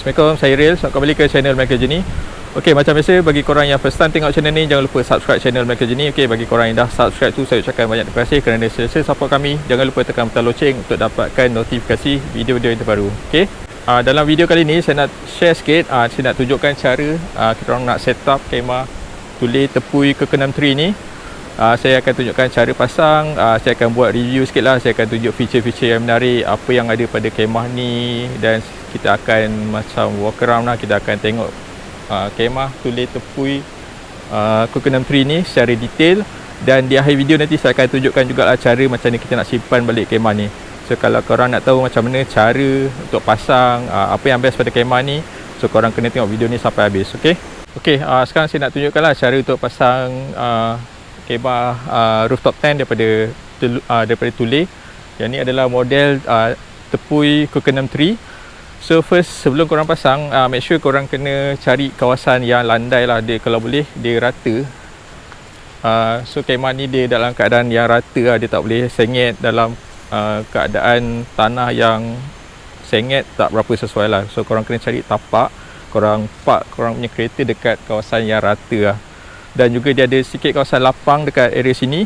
Assalamualaikum, saya Real. Selamat kembali ke channel Michael Jenny. Okey, macam biasa, bagi korang yang first time tengok channel ni, jangan lupa subscribe channel Michael Jenny. Okey, bagi korang yang dah subscribe tu, saya ucapkan banyak terima kasih kerana sentiasa support kami. Jangan lupa tekan butang loceng untuk dapatkan notifikasi video-video yang terbaru. Okey, dalam video kali ni saya nak share sikit, saya nak tunjukkan cara kita orang nak set up kemah Tule Tepui Keukenam Tree ni. Saya akan tunjukkan cara pasang, saya akan buat review sikit lah, saya akan tunjuk feature-feature yang menarik, apa yang ada pada kemah ni, dan kita akan macam walk around lah, kita akan tengok kemah Tule Tepui Keukenam Tree ni secara detail. Dan di akhir video nanti saya akan tunjukkan jugalah cara macam ni kita nak simpan balik kemah ni. So kalau korang nak tahu macam mana cara untuk pasang, apa yang best pada kemah ni, so korang kena tengok video ni sampai habis. Okay, sekarang saya nak tunjukkan lah cara untuk pasang kemah rooftop tent daripada Tule. Yang ni adalah model Tepui Keukenam Tree. So first, sebelum korang pasang, make sure korang kena cari kawasan yang landai lah. Dia kalau boleh dia rata. So kemah ni dia dalam keadaan yang rata lah. Dia tak boleh sengit dalam keadaan tanah yang sengit, tak berapa sesuai lah. So korang kena cari tapak, korang park korang punya kereta dekat kawasan yang rata lah. Dan juga dia ada sikit kawasan lapang dekat area sini.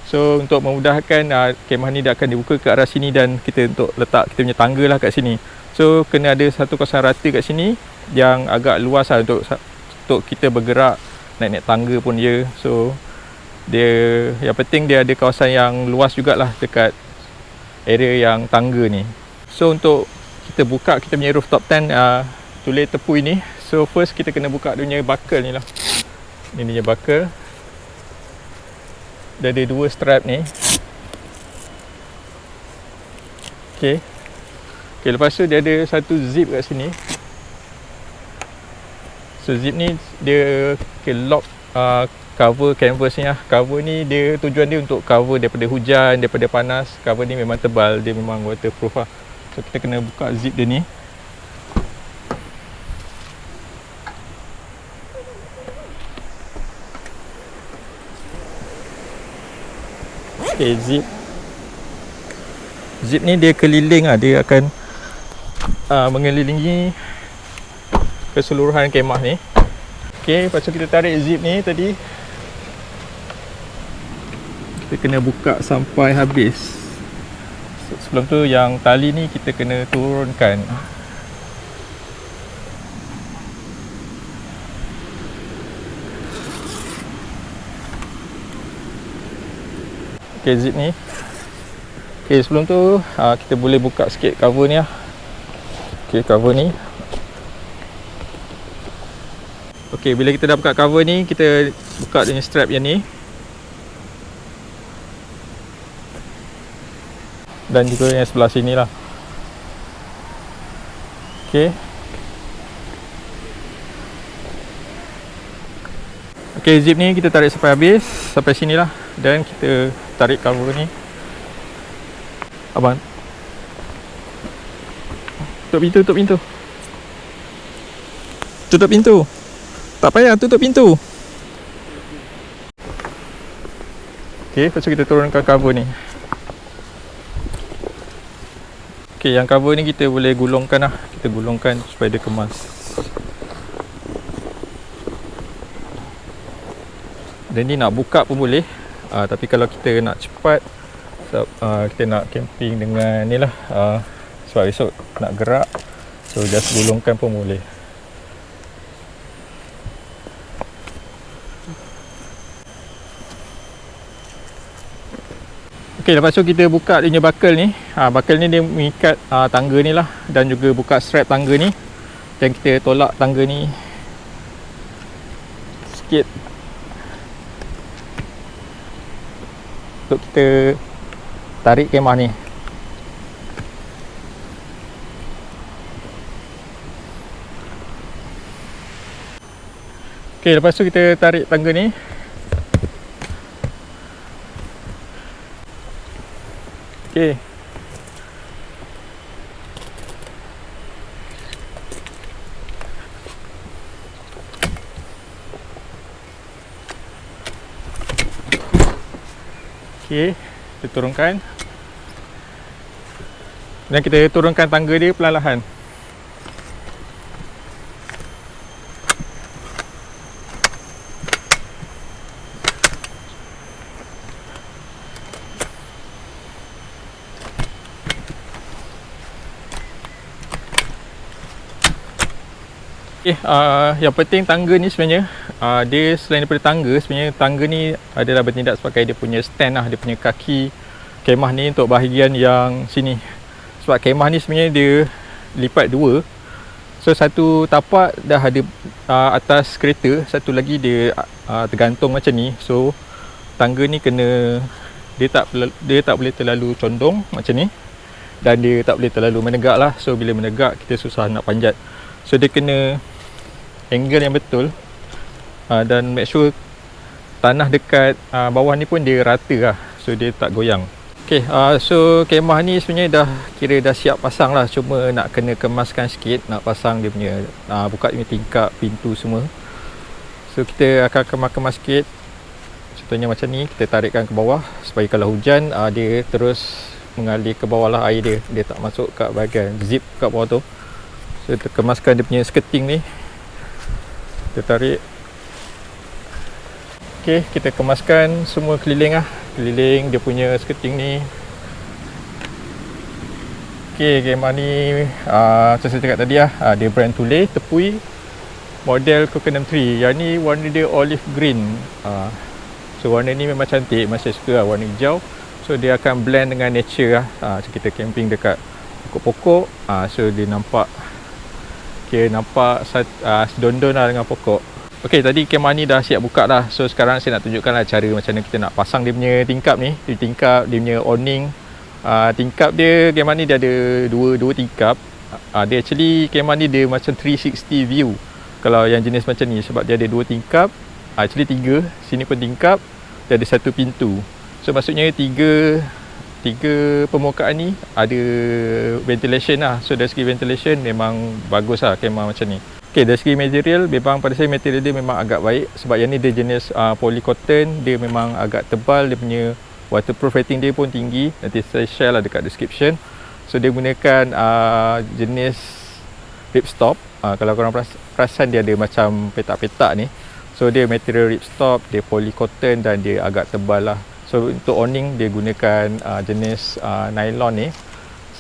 So untuk memudahkan, kemah ni dia akan dibuka ke arah sini dan kita untuk letak kita punya tangga lah kat sini. So kena ada satu kawasan rata kat sini yang agak luas lah untuk kita bergerak, naik-naik tangga pun dia. So dia, yang penting dia ada kawasan yang luas jugalah dekat area yang tangga ni. So untuk kita buka kita punya rooftop tent Tule Tepui ni, so first kita kena buka dia punya buckle ni lah. Ini dia buckle. Dia ada dua strap ni. Okay, lepas tu dia ada satu zip kat sini. So zip ni dia lock cover canvas ni lah. Cover ni dia tujuan dia untuk cover daripada hujan, daripada panas. Cover ni memang tebal, dia memang waterproof lah. So kita kena buka zip dia ni. Okay, zip ni dia keliling lah, dia akan mengelilingi keseluruhan kemah ni. Okay, lepas tu kita tarik zip ni tadi, kita kena buka sampai habis. Sebelum tu yang tali ni kita kena turunkan. Okay, zip ni. Okay, sebelum tu kita boleh buka sikit cover ni lah. Okay, cover ni. Okay, bila kita dah buka cover ni, kita buka dia punya strap yang ni. Dan juga yang sebelah sini lah. Okay. Okay, zip ni kita tarik sampai habis, sampai sini lah. Dan kita tarik cover ni. Abang, tutup pintu, tutup pintu. Tutup pintu. Tak payah tutup pintu. Okay, lepas tu kita turunkan cover ni. Okay, yang cover ni kita boleh gulungkan lah. Kita gulungkan supaya dia kemas. Dan ni nak buka pun boleh. Tapi kalau kita nak cepat, kita nak camping dengan ni lah, sebab esok nak gerak, so just gulungkan pun boleh. Ok, lepas tu kita buka dia punya buckle ni. Buckle ni dia mengikat tangga ni lah, dan juga buka strap tangga ni. Dan kita tolak tangga ni sikit untuk kita tarik kemah ni. Ok, lepas tu kita tarik tangga ni. Ok, ok, kita turunkan. Dan kita turunkan tangga dia perlahan-lahan. Yang penting tangga ni sebenarnya dia selain daripada tangga, sebenarnya tangga ni adalah bertindak sebagai dia punya stand lah, dia punya kaki kemah ni untuk bahagian yang sini. Sebab kemah ni sebenarnya dia lipat dua. So satu tapak dah ada atas kereta, satu lagi dia tergantung macam ni. So tangga ni kena, dia tak boleh terlalu condong macam ni, dan dia tak boleh terlalu menegak lah. So bila menegak kita susah nak panjat. So dia kena angle yang betul, dan make sure tanah dekat bawah ni pun dia rata lah, so dia tak goyang. So kemah ni sebenarnya dah siap pasang lah, cuma nak kena kemaskan sikit, nak pasang dia punya buka dia punya tingkap, pintu semua. So kita akan kemas sikit. Contohnya macam ni, kita tarikkan ke bawah supaya kalau hujan dia terus mengalir ke bawah lah air dia tak masuk kat bahagian zip kat bawah tu. So kita kemaskan dia punya skirting ni, kita tarik. Kita kemaskan semua keliling dia punya skirting ni. Kemah ni macam saya cakap tadi dia brand Thule Tepui, model Coconut Tree. Yang ni warna dia olive green. So warna ni memang cantik, masih suka warna hijau. So dia akan blend dengan nature so kita camping dekat pokok-pokok, so dia nampak sedondon lah dengan pokok. Tadi kemah ni dah siap buka dah. So sekarang saya nak tunjukkan lah cara macam mana kita nak pasang dia punya tingkap ni. Dia punya awning. Tingkap dia, kemah ni dia ada dua tingkap. Dia actually kemah ni dia macam 360 view kalau yang jenis macam ni, sebab dia ada dua tingkap. Actually tiga, sini pun tingkap. Dia ada satu pintu. So maksudnya tiga permukaan ni ada ventilation lah. So dari segi ventilation memang bagus lah kemah macam ni. Dari segi material, memang pada saya material dia memang agak baik, sebab yang ni dia jenis polycotton. Dia memang agak tebal, dia punya waterproof rating dia pun tinggi. Nanti saya share lah dekat description. So dia gunakan jenis ripstop. Kalau korang perasan dia ada macam petak-petak ni. So dia material ripstop, dia polycotton dan dia agak tebal lah. So untuk awning dia gunakan jenis nylon ni.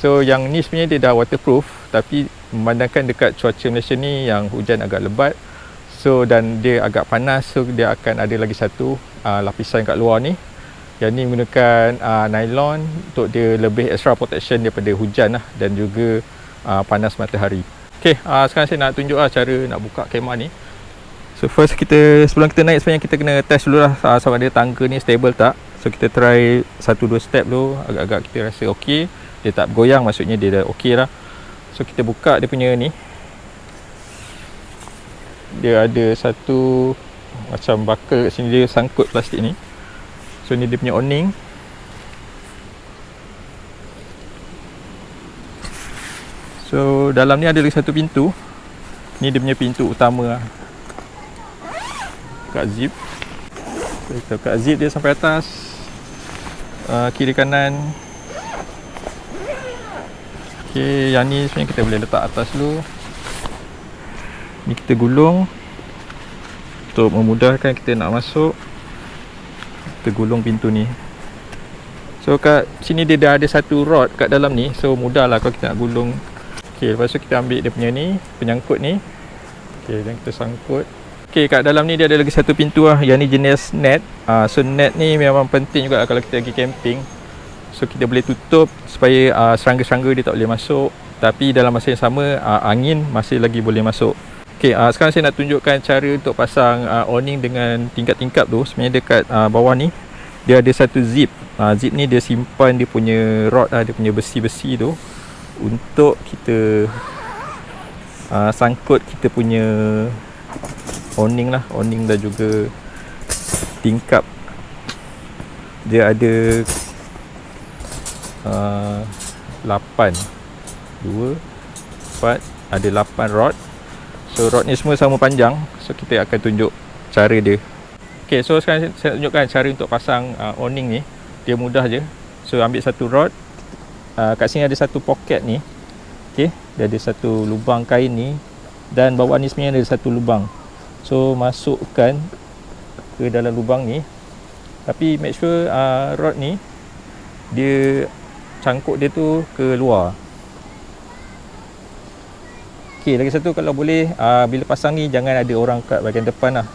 So yang ni sebenarnya dia dah waterproof, tapi memandangkan dekat cuaca Malaysia ni yang hujan agak lebat, so dan dia agak panas, so dia akan ada lagi satu lapisan kat luar ni. Yang ni menggunakan nylon untuk dia lebih extra protection daripada hujan lah, dan juga panas matahari. Sekarang saya nak tunjuk cara nak buka kemah ni. So first sebelum kita naik sebenarnya kita kena test dulu lah sama ada tangga ni stable tak. So kita try 1-2 step dulu, agak-agak kita rasa okey, dia tak bergoyang, maksudnya dia dah okey lah. So kita buka dia punya ni. Dia ada satu macam buckle kat sini, dia sangkut plastik ni. So ni dia punya awning. So dalam ni ada lagi satu pintu. Ni dia punya pintu utama lah. Buka zip. So, kita buka zip dia sampai atas, kiri kanan. Yang ni sebenarnya kita boleh letak atas dulu. Ni kita gulung untuk memudahkan kita nak masuk. Kita gulung pintu ni. So kat sini dia dah ada satu rod kat dalam ni, so mudah lah kalau kita nak gulung. Lepas tu kita ambil dia punya ni, penyangkut ni. Dan kita sangkut. Kat dalam ni dia ada lagi satu pintu lah. Yang ni jenis net. So net ni memang penting juga kalau kita pergi camping. So kita boleh tutup supaya serangga-serangga dia tak boleh masuk, tapi dalam masa yang sama angin masih lagi boleh masuk. Sekarang saya nak tunjukkan cara untuk pasang awning dengan tingkap-tingkap tu. Sebenarnya dekat bawah ni dia ada satu zip. Zip ni dia simpan dia punya rod dia punya besi-besi tu untuk kita sangkut kita punya awning lah, awning dan juga tingkap. Dia ada 8 2 4 ada 8 rod. So rod ni semua sama panjang. So kita akan tunjuk cara dia. So sekarang saya tunjukkan cara untuk pasang awning ni. Dia mudah je. So ambil satu rod. Kat sini ada satu poket ni. Dia ada satu lubang kain ni, dan bawah ni sebenarnya ada satu lubang. So masukkan ke dalam lubang ni, tapi make sure rod ni dia cangkuk dia tu ke luar. Okey, lagi satu kalau boleh bila pasang ni jangan ada orang kat bahagian depan lah.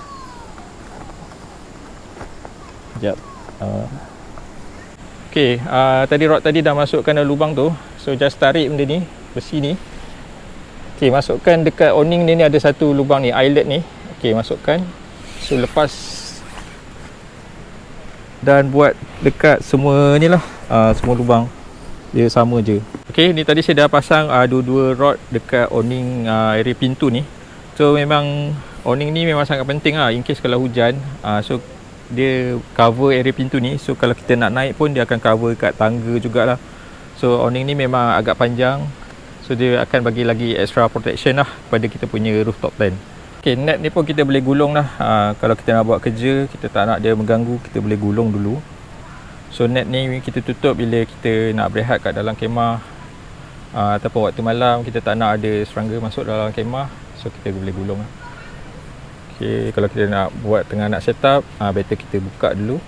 Sekejap. Okey, tadi rod tadi dah masukkan dalam lubang tu. So just tarik benda ni, besi ni. Okey, masukkan dekat awning ni ada satu lubang ni, eyelet ni. Okey, masukkan. So lepas dan buat dekat semua ni lah, semua lubang. Dia sama je. Okey, ni tadi saya dah pasang dua-dua rod dekat awning area pintu ni. So memang awning ni memang sangat penting lah in case kalau hujan. So dia cover area pintu ni. So kalau kita nak naik pun dia akan cover kat tangga jugalah. So awning ni memang agak panjang. So dia akan bagi lagi extra protection lah pada kita punya rooftop tent. Okay, net ni pun kita boleh gulung lah. Kalau kita nak buat kerja, kita tak nak dia mengganggu, kita boleh gulung dulu. So net ni kita tutup bila kita nak berehat kat dalam kemah, ataupun waktu malam kita tak nak ada serangga masuk dalam kemah. So kita boleh gulung lah. Okay, kalau kita nak buat tengah nak set up, better kita buka dulu.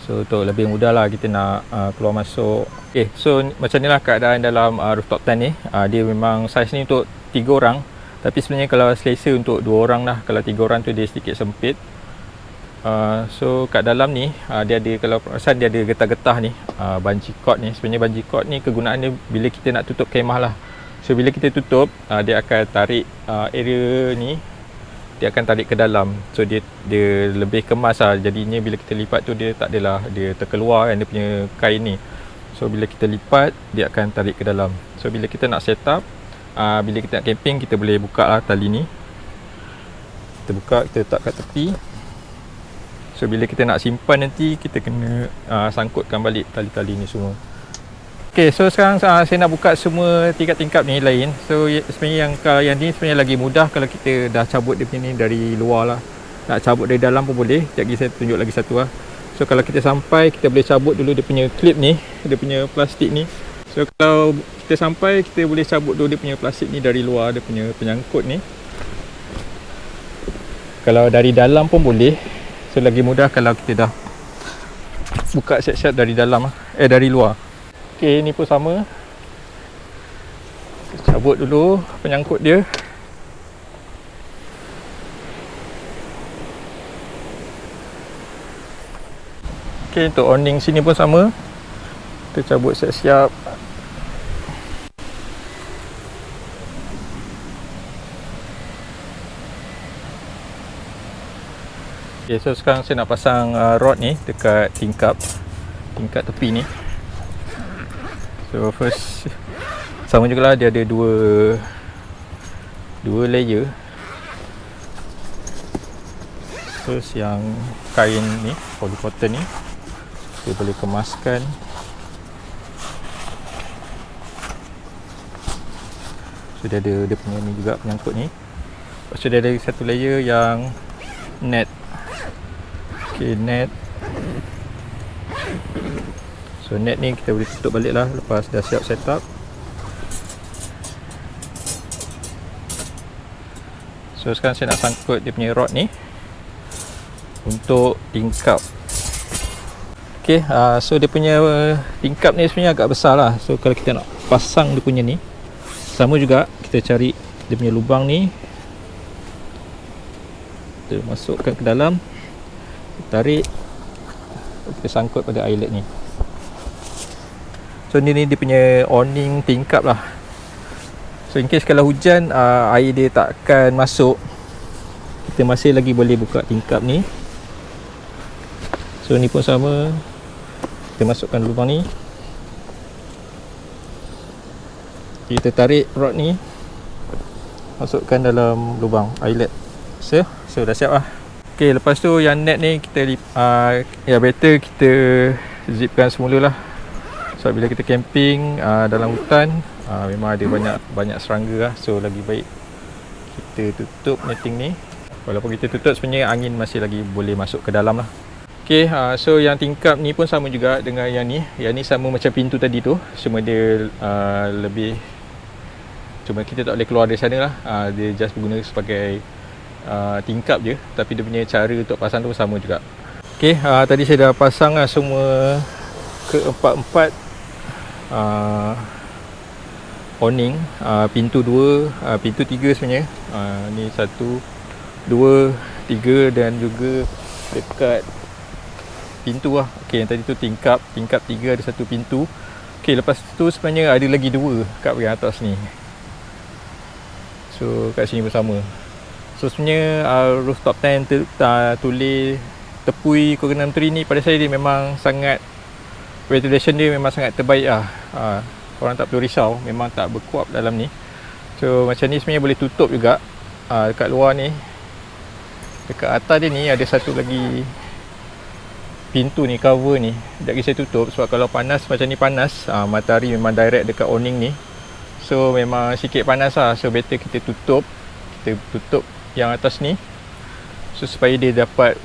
So untuk lebih mudah lah kita nak keluar masuk. Okay, so macam ni lah keadaan dalam rooftop tent ni. Dia memang size ni untuk 3 orang. Tapi sebenarnya kalau selesa untuk 2 orang lah. Kalau 3 orang tu dia sedikit sempit. So kat dalam ni dia ada, kalau perasan dia ada getah-getah ni, bungee cord ni. Sebenarnya bungee cord ni kegunaan dia bila kita nak tutup kemah lah. So bila kita tutup, dia akan tarik area ni, dia akan tarik ke dalam. So dia lebih kemas lah. Jadinya bila kita lipat tu dia tak adalah dia terkeluar kan, dia punya kain ni. So bila kita lipat, dia akan tarik ke dalam. So bila kita nak set up, bila kita nak camping, kita boleh buka lah tali ni. Kita buka, kita letak kat tepi. So bila kita nak simpan nanti, kita kena sangkutkan balik tali-tali ni semua. Okay, so sekarang saya nak buka semua tingkap-tingkap ni lain. So sebenarnya yang ni sebenarnya lagi mudah kalau kita dah cabut dia punya ni dari luar lah. Nak cabut dari dalam pun boleh. Sekejap lagi saya tunjuk lagi satu lah. So kalau kita sampai, kita boleh cabut dulu dia punya clip ni, dia punya plastik ni. So kalau kita sampai, kita boleh cabut dulu dia punya plastik ni dari luar, dia punya penyangkut ni. Kalau dari dalam pun boleh. So lagi mudah kalau kita dah buka siap-siap dari dalam dari luar. Okey, ni pun sama. Kita cabut dulu penyangkut dia. Okey, untuk awning sini pun sama. Kita cabut siap-siap. Okay, so sekarang saya nak pasang rod ni dekat tingkap tepi ni. So first, sama juga lah, dia ada dua layer. First yang kain ni, polycotton ni, dia boleh kemaskan. So dia ada dia punya ni juga penyangkut ni. Lepas tu dia ada satu layer yang net. Okay, net. So net ni kita boleh tutup balik lah lepas dah siap set up. So sekarang saya nak sangkut dia punya rod ni untuk tingkap. Okay, so dia punya tingkap ni sebenarnya agak besar lah. So kalau kita nak pasang dia punya ni, sama juga, kita cari dia punya lubang ni, kita masukkan ke dalam, kita tarik, kita sangkut pada eyelet ni. So ni dia punya awning tingkap lah. So in case kalau hujan, air dia takkan masuk, kita masih lagi boleh buka tingkap ni. So ni pun sama, kita masukkan lubang ni, kita tarik rod ni, masukkan dalam lubang eyelet. So dah siap lah. Okay, lepas tu yang net ni kita better kita zipkan semula lah. So bila kita camping dalam hutan, memang ada banyak serangga lah. So lagi baik kita tutup netting ni. Walaupun kita tutup, sebenarnya angin masih lagi boleh masuk ke dalam lah. Okay, so yang tingkap ni pun sama juga dengan yang ni. Yang ni sama macam pintu tadi tu, cuma dia lebih, cuma kita tak boleh keluar dari sana lah. Dia just berguna sebagai tingkap je, tapi dia punya cara untuk pasang tu sama juga. Okay, tadi saya dah pasang lah semua keempat-empat awning, pintu 2, pintu 3 sebenarnya. Ni 1, 2, 3 dan juga dekat pintu lah. Okey, yang tadi tu tingkap 3 ada satu pintu. Okey, lepas tu sebenarnya ada lagi 2 kat bahagian atas ni. So kat sini bersama. So sebenarnya rooftop tent tulis tepui Kokenam Tree ni pada saya dia memang sangat, ventilation dia memang sangat terbaik lah. Korang tak perlu risau, memang tak berkuap dalam ni. So macam ni sebenarnya boleh tutup juga. Dekat luar ni, dekat atas dia ni ada satu lagi pintu ni, cover ni tak kisah tutup, sebab kalau panas macam ni panas, matahari memang direct dekat awning ni. So memang sikit panas lah. So better kita tutup yang atas ni, so supaya dia dapat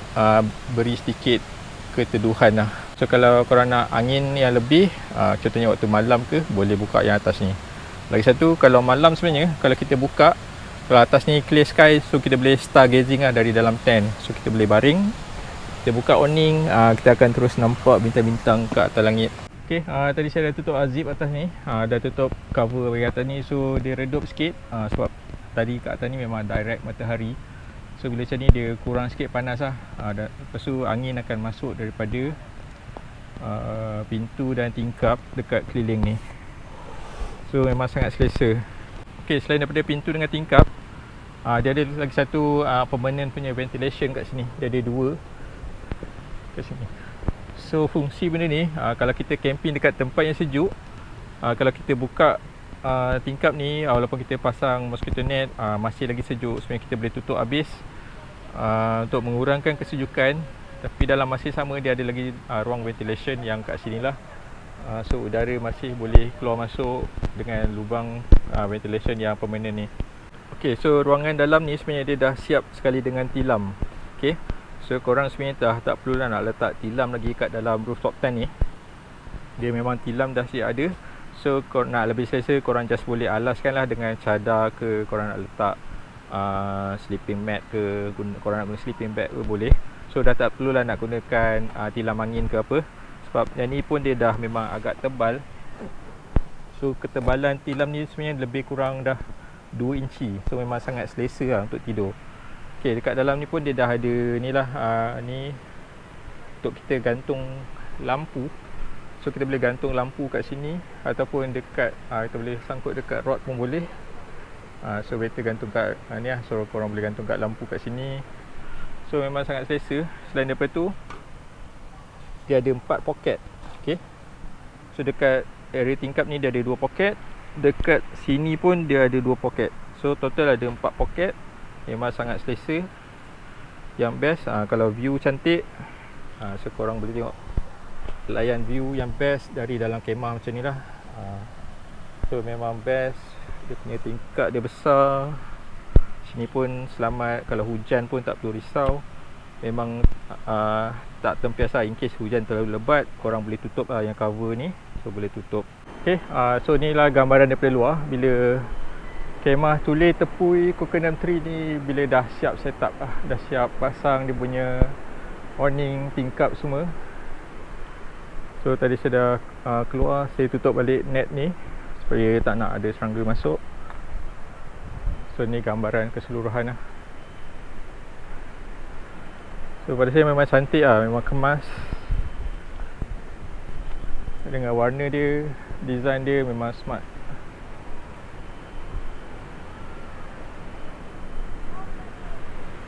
beri sedikit keteduhan lah. So kalau korang nak angin yang lebih, contohnya waktu malam ke, boleh buka yang atas ni. Lagi satu, kalau malam sebenarnya kalau kita buka, kalau atas ni clear sky, so kita boleh stargazing lah dari dalam tent. So kita boleh baring, kita buka awning, kita akan terus nampak bintang-bintang kat atas langit. Okay, tadi saya dah tutup zip atas ni, dah tutup cover bahagian atas ni. So dia redup sikit, sebab tadi kat atas ni memang direct matahari. So bila macam ni dia kurang sikit panas lah. Lepas tu angin akan masuk daripada pintu dan tingkap dekat keliling ni. So memang sangat selesa. Okay, selain daripada pintu dengan tingkap, dia ada lagi satu permanent punya ventilation kat sini. Dia ada 2 kat sini. So fungsi benda ni, kalau kita camping dekat tempat yang sejuk, kalau kita buka tingkap ni, walaupun kita pasang mosquito net, masih lagi sejuk, sebenarnya kita boleh tutup habis untuk mengurangkan kesejukan. Tapi dalam masa sama dia ada lagi ruang ventilation yang kat sini lah. So udara masih boleh keluar masuk dengan lubang ventilation yang permanent ni. Okay, so ruangan dalam ni sebenarnya dia dah siap sekali dengan tilam. Okay, so korang sebenarnya tak perlu nak letak tilam lagi kat dalam rooftop tent ni. Dia memang tilam dah siap ada. So korang nak lebih selesa, korang just boleh alaskan lah dengan cadar ke, korang nak letak sleeping mat ke, korang nak guna sleeping bag ke, boleh. So dah tak perlulah nak gunakan tilam angin ke apa, sebab yang ni pun dia dah memang agak tebal. So ketebalan tilam ni sebenarnya lebih kurang dah 2 inci. So memang sangat selesa lah untuk tidur. Okay, dekat dalam ni pun dia dah ada ni lah, ni untuk kita gantung lampu. So kita boleh gantung lampu kat sini, ataupun dekat kita boleh sangkut dekat rod pun boleh. So better gantung kat ni lah. So korang boleh gantung kat lampu kat sini. So memang sangat selesa. Selain daripada tu, dia ada 4 poket. Okay, so dekat area tingkap ni dia ada 2 poket. Dekat sini pun dia ada 2 poket. So total ada 4 poket. Memang sangat selesa. Yang best, kalau view cantik, so korang boleh tengok layan view yang best dari dalam kemah macam ni lah. So memang best. Dia punya tingkap dia besar. Sini pun selamat, kalau hujan pun tak perlu risau. Memang tak tempias lah. In case hujan terlalu lebat, korang boleh tutup lah yang cover ni. So boleh tutup. Okay, so ni lah gambaran daripada luar. Bila kemah tulis tepui Kokenam Tree ni, bila dah siap set up lah, dah siap pasang dia punya awning, tingkap semua. So tadi saya dah keluar, saya tutup balik net ni supaya tak nak ada serangga masuk. So ni gambaran keseluruhan lah. So pada saya memang cantik lah, memang kemas. Dengan warna dia, design dia memang smart.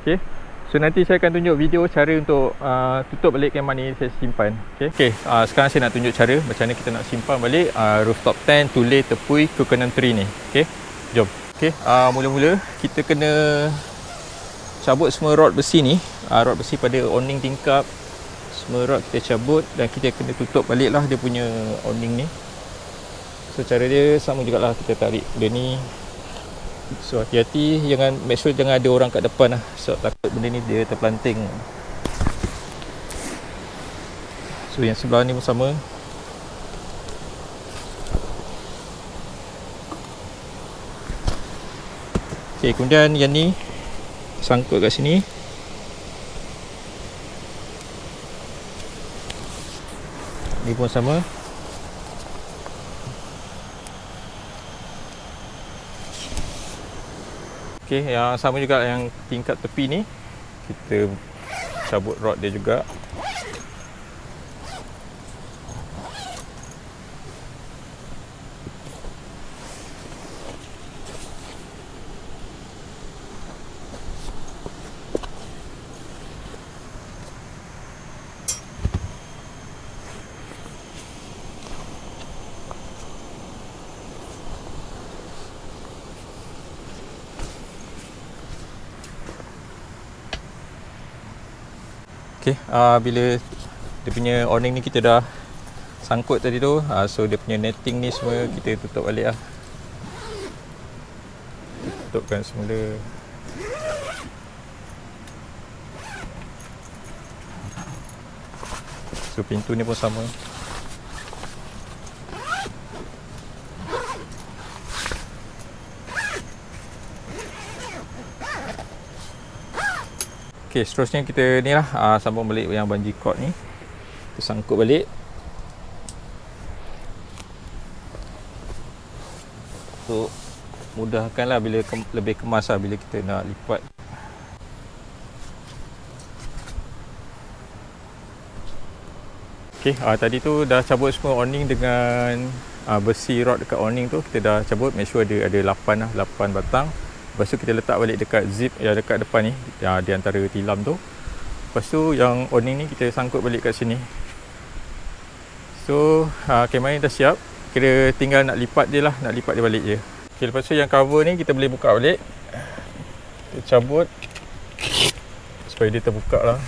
Okay, so nanti saya akan tunjuk video cara untuk tutup balik kemah ni, saya simpan. Okay, sekarang saya nak tunjuk cara macam mana kita nak simpan balik rooftop tent tulis tepui Kokenam Tree ni. Okay, jom. Okay, mula-mula kita kena cabut semua rod besi ni, rod besi pada awning tingkap. Semua rod kita cabut dan kita kena tutup balik lah dia punya awning ni. So cara dia sama jugalah, kita tarik dia ni. So hati-hati, make sure jangan ada orang kat depan lah, sebab takut benda ni dia terpelanting. So yang sebelah ni pun sama. Okay, kemudian yang ni sangkut kat sini. Ni pun sama. Okey, yang sama juga yang tingkat tepi ni, kita cabut rod dia juga. Okey, bila dia punya awning ni kita dah sangkut tadi tu, so dia punya netting ni semua kita tutup balik lah. Tutupkan semula. So pintu ni pun sama. Okey, seterusnya kita ni lah sambung balik yang bungee cord ni. Kita sangkut balik. So mudahkanlah bila lebih kemas lah bila kita nak lipat. Okey, tadi tu dah cabut semua awning dengan besi rod dekat awning tu kita dah cabut. Make sure ada 8 lah, 8 batang. Lepas tu kita letak balik dekat zip yang dekat depan ni, di antara tilam tu. Lepas tu yang awning ni kita sangkut balik kat sini. So kamera ni dah siap. Kira tinggal nak lipat je lah, nak lipat dia balik je. Okay, lepas tu yang cover ni kita boleh buka balik. Kita cabut supaya dia terbuka lah.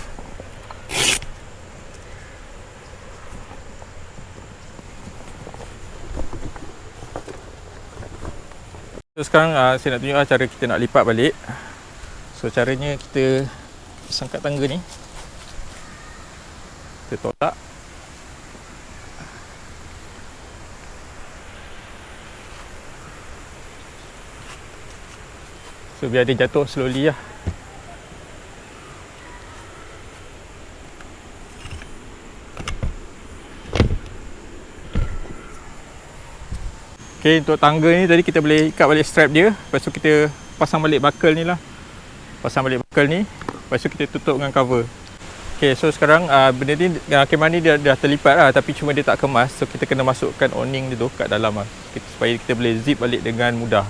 So sekarang saya nak tunjuk cara kita nak lipat balik. So caranya kita sangkat tangga ni, kita tolak. So biar dia jatuh slowly lah. Okay, untuk tangga ni tadi kita boleh ikat balik strap dia. Lepas tu kita pasang balik buckle ni lah. Pasang balik buckle ni. Lepas tu kita tutup dengan cover. Okay, so sekarang benda ni, kamera ni dia dah terlipat lah. Tapi cuma dia tak kemas. So kita kena masukkan awning dia tu kat dalam lah. Supaya kita boleh zip balik dengan mudah.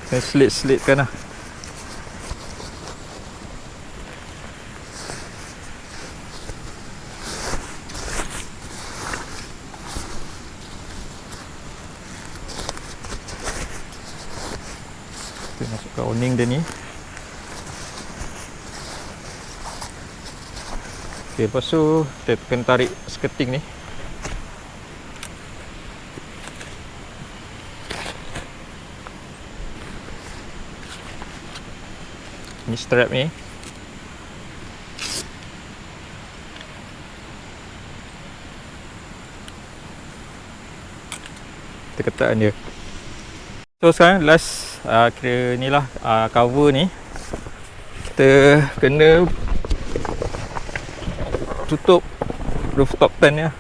Kita selit-selitkan lah. Masukkan awning dia ni. Okay, lepas tu kita kena tarik skirting ni. Ni strap ni. Kita ketatkan dia. So sekarang last kira ni lah cover ni kita kena tutup rooftop tent ni lah.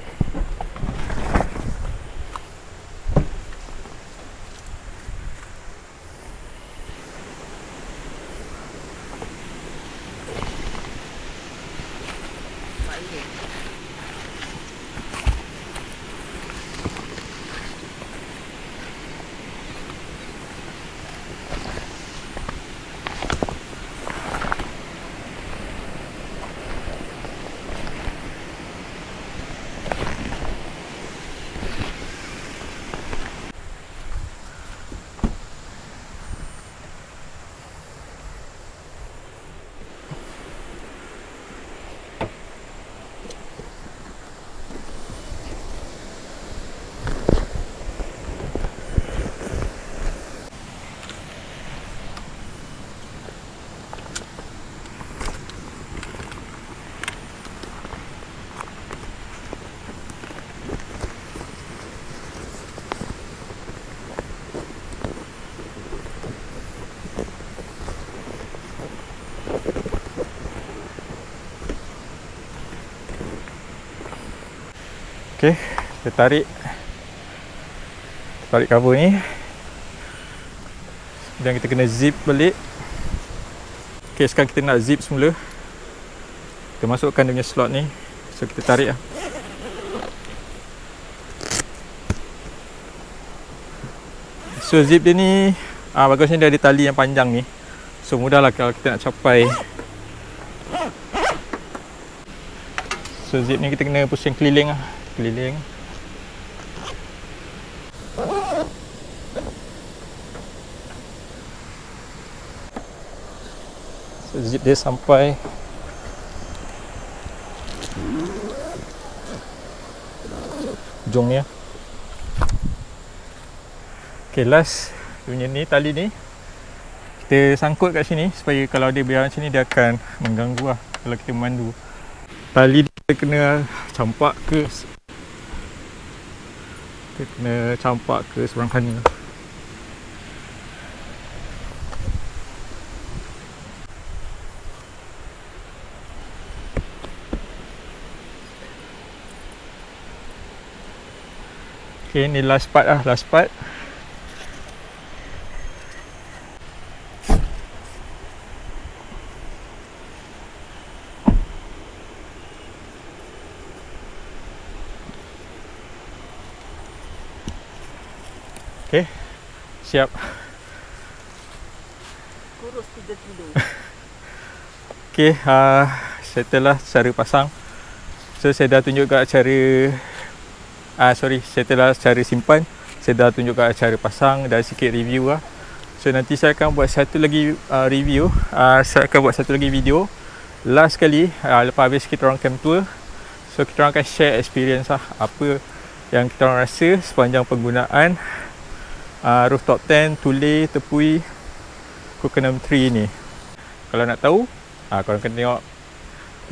Okay, kita tarik. tarik cover ni, dan kita kena zip balik. Ok, sekarang kita nak zip semula. Kita masukkan dia punya slot ni, so kita tarik lah. So zip dia ni bagusnya dia ada tali yang panjang ni, so mudahlah kalau kita nak capai. So zip ni kita kena pusing keliling lah, keliling. So zip dia sampai ujung ni lah. Ok, last punya ni, tali ni kita sangkut kat sini supaya kalau dia biar macam ni dia akan mengganggu lah kalau kita memandu. Tali dia kena campak ke, kita kena campak ke seberang sana. Ok, ni last part lah, last part. Okay, siap. Kurus 3 kilo. Okay, setelah cara pasang. So saya dah tunjuk kat cara setelah cara simpan, saya dah tunjuk kat cara pasang dan sikit review lah. So nanti saya akan buat satu lagi review, saya akan buat satu lagi video last kali lepas habis kita orang camp tour. So kita orang akan share experience lah, apa yang kita orang rasa sepanjang penggunaan rooftop tent, tule, tepui Coconut Tree ni. Kalau nak tahu, korang kena tengok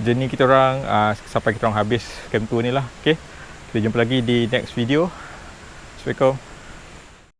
journey kita orang sampai kita orang habis camp tour ni lah. Okay, kita jumpa lagi di next video. Assalamualaikum.